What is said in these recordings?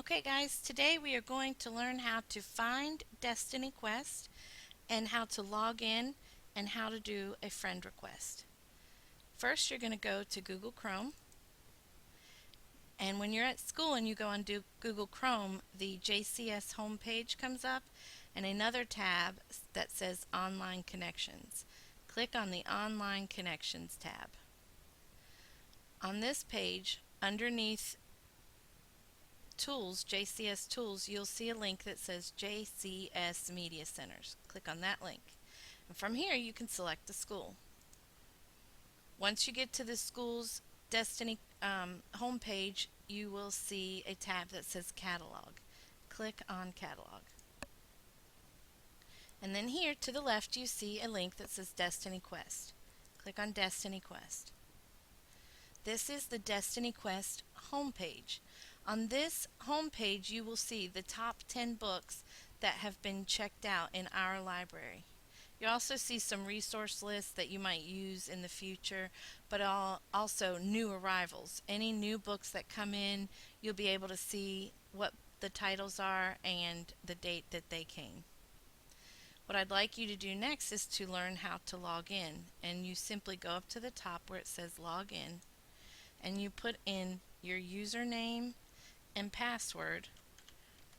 Okay guys, today we are going to learn how to find Destiny Quest and how to log in and how to do a friend request. First you're going to go to Google Chrome, and when you're at school and you go on Google Chrome, the JCS homepage comes up and another tab that says Online Connections. Click on the Online Connections tab. On this page, underneath Tools, JCS Tools, you'll see a link that says JCS Media Centers. Click on that link. And from here you can select the school. Once you get to the school's Destiny homepage, you will see a tab that says Catalog. Click on Catalog. And then here to the left you see a link that says Destiny Quest. Click on Destiny Quest. This is the Destiny Quest homepage. On this homepage you will see the top 10 books that have been checked out in our library. You also see some resource lists that you might use in the future, but also new arrivals. Any new books that come in, you'll be able to see what the titles are and the date that they came. What I'd like you to do next is to learn how to log in, and you simply go up to the top where it says log in and you put in your username and password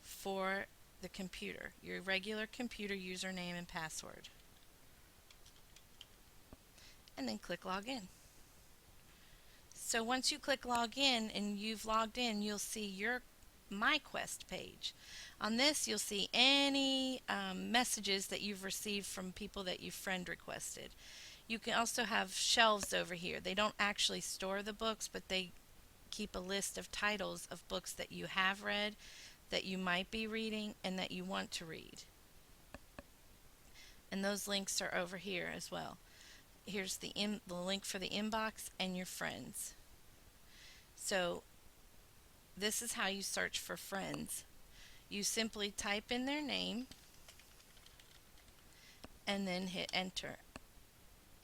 for the computer, your regular computer username and password, and then click log in. So once you click log in and you've logged in, you'll see your MyQuest page. On this you'll see any messages that you've received from people that you friend requested. You can also have shelves over here. They don't actually store the books, but they keep a list of titles of books that you have read, that you might be reading, and that you want to read. And those links are over here as well. Here's the link for the inbox and your friends. So this is how you search for friends. You simply type in their name and then hit enter.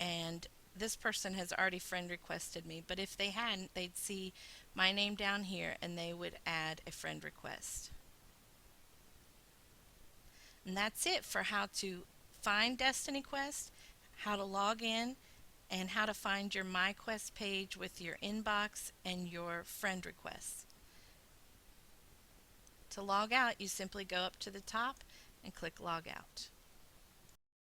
And this person has already friend requested me, but if they hadn't, they'd see my name down here and they would add a friend request. And that's it for how to find Destiny Quest, how to log in, and how to find your MyQuest page with your inbox and your friend requests. To log out, you simply go up to the top and click log out.